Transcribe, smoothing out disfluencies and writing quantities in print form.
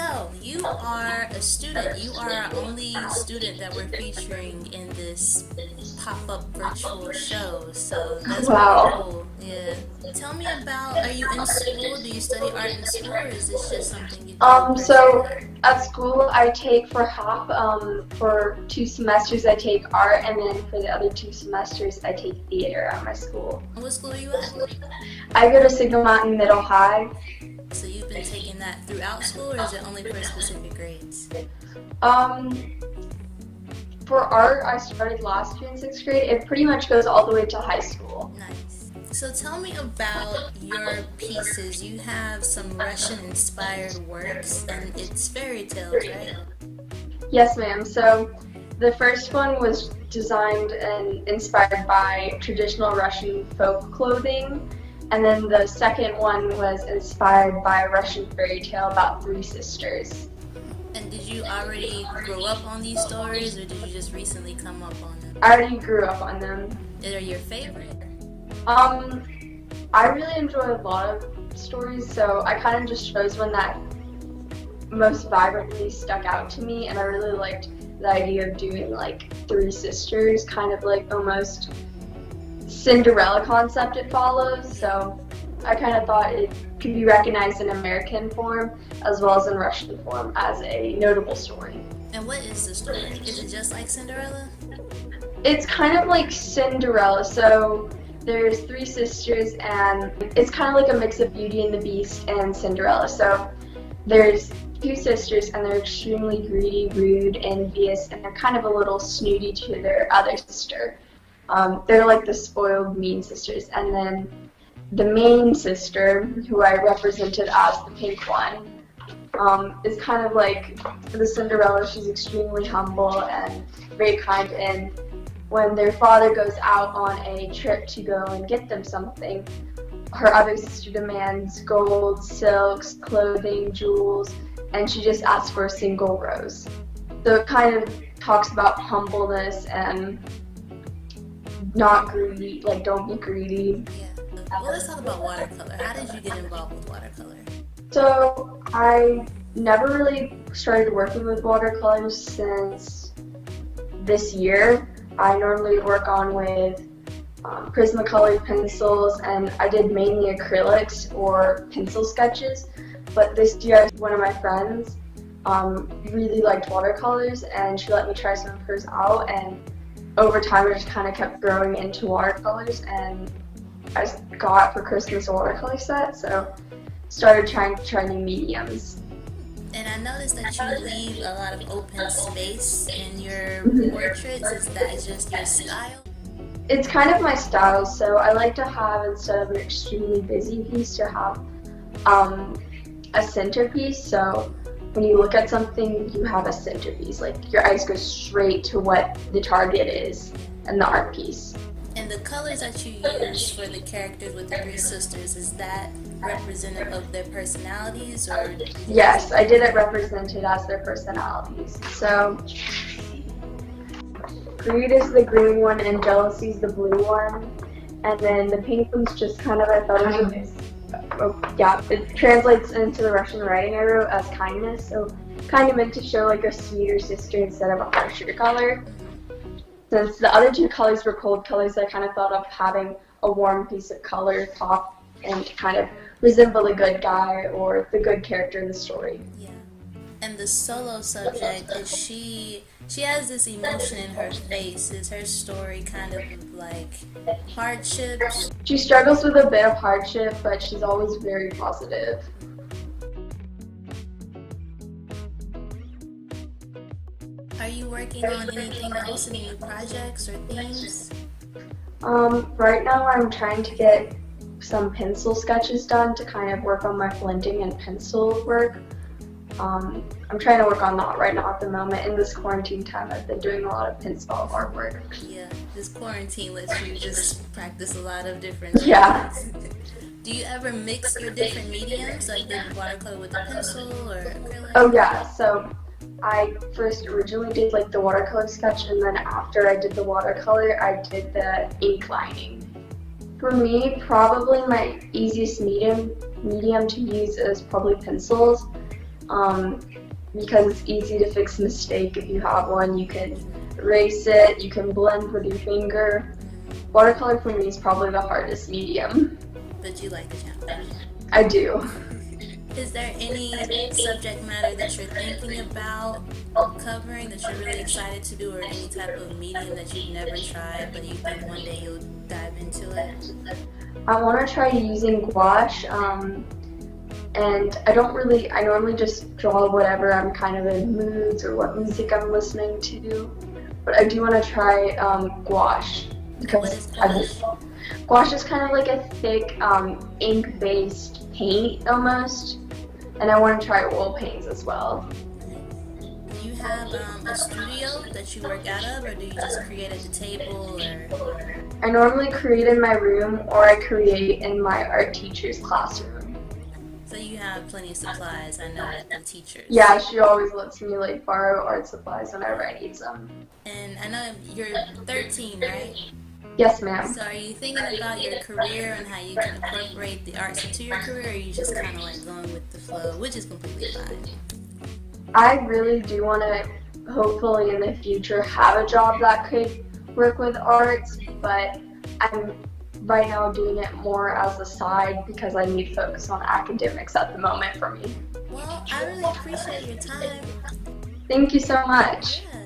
So, you are a student. You are our only student that we're featuring in this pop-up virtual show. So, that's pretty Wow. cool. Yeah. Tell me about, are you in school? Do you study art in school, or is this just something you do So personally? at school I take for half, for 2 semesters I take art, and then for the other 2 semesters I take theater at my school. What school are you at? I go to Signal Mountain Middle High. So, you've been taking that throughout school, or is it only for specific grades? Um, for art I started last year in 6th grade. It pretty much goes all the way to high school. Nice. So tell me about your pieces. You have some Russian inspired works and it's fairy tales, right? Yes, ma'am. So the first one was designed and inspired by traditional Russian folk clothing. And then the second one was inspired by a Russian fairy tale about three sisters. And did you already grow up on these stories or did you just recently come up on them? I already grew up on them. Are your favorite? Um, I really enjoy a lot of stories, so I kind of just chose one that most vibrantly stuck out to me, and I really liked the idea of doing like three sisters, kind of like almost Cinderella concept it follows. So I kind of thought it could be recognized in American form as well as in Russian form as a notable story. And what is the story? Is it just like Cinderella? It's kind of like Cinderella. So there's three sisters, and it's kind of like a mix of Beauty and the Beast and Cinderella. So there's two sisters, and they're extremely greedy, rude, envious, and they're kind of a little snooty to their other sister. They're like the spoiled, mean sisters. And then the main sister, who I represented as the pink one, is kind of like the Cinderella. She's extremely humble and very kind, and when their father goes out on a trip to go and get them something, her other sister demands gold, silks, clothing, jewels, and she just asks for a single rose. So it kind of talks about humbleness and not greedy, like don't be greedy. Yeah. Well, let's talk about watercolor. How did you get involved with watercolor? So I never really started working with watercolors since this year. I normally work on with Prismacolor pencils, and I did mainly acrylics or pencil sketches. But this year, one of my friends really liked watercolors, and she let me try some of hers out. And over time, I just kind of kept growing into watercolors, and I got for Christmas a watercolor set, so started trying to try new mediums. And I noticed that you leave a lot of open space in your portraits. Is that just your style? It's kind of my style, so I like to have, instead of an extremely busy piece, to have a centerpiece. So when you look at something, you have a centerpiece. Like your eyes go straight to what the target is and the art piece. And the colors that you use for the characters with the three sisters, is that representative of their personalities or? Yes, I did it represented as their personalities. So greed is the green one and jealousy is the blue one. And then the pink one's just kind of, I thought it was it translates into the Russian writing I wrote as kindness. So kind of meant to show like a sweeter sister instead of a harsher color. Since the other two colors were cold colors, I kind of thought of having a warm piece of color top and to kind of resemble the good guy or the good character in the story. Yeah. And the solo subject, is she has this emotion in her face. Is her story kind of like hardships? She struggles with a bit of hardship, but she's always very positive. Are you working on anything else, any new projects or themes? Right now I'm trying to get some pencil sketches done to kind of work on my blending and pencil work. I'm trying to work on that right now at the moment. In this quarantine time, I've been doing a lot of pencil artwork. Yeah, this quarantine lets you just practice a lot of different Yeah. techniques. Do you ever mix your different mediums, like the watercolor with the pencil or acrylic? Oh yeah, so I first originally did like the watercolor sketch, and then after I did the watercolor, I did the ink lining. For me, probably my easiest medium to use is probably pencils. because it's easy to fix a mistake if you have one. You can erase it, you can blend with your finger. Watercolor for me is probably the hardest medium. But you like the challenge. I do. Is there any subject matter that you're thinking about covering that you're really excited to do, or any type of medium that you've never tried but you think one day you'll dive into it? I want to try using gouache, and I normally just draw whatever I'm kind of in moods or what music I'm listening to, but I do want to try gouache. What is gouache? Gouache is kind of like a thick ink-based paint almost, and I want to try oil paints as well. Do you have a studio that you work out of, or do you just create at the table? Or I normally create in my room, or I create in my art teacher's classroom. so you have plenty of supplies, I know, at the teachers. Yeah, she always lets me like borrow art supplies whenever I need some. And I know you're 13, right? Yes, ma'am. So are you thinking about your career and how you can incorporate the arts into your career, or are you just kind of like going with the flow, which is completely fine? I really do want to, hopefully in the future, have a job that could work with arts, but I'm right now doing it more as a side because I need to focus on academics at the moment for me. Well, I really appreciate your time. Thank you so much. Yeah.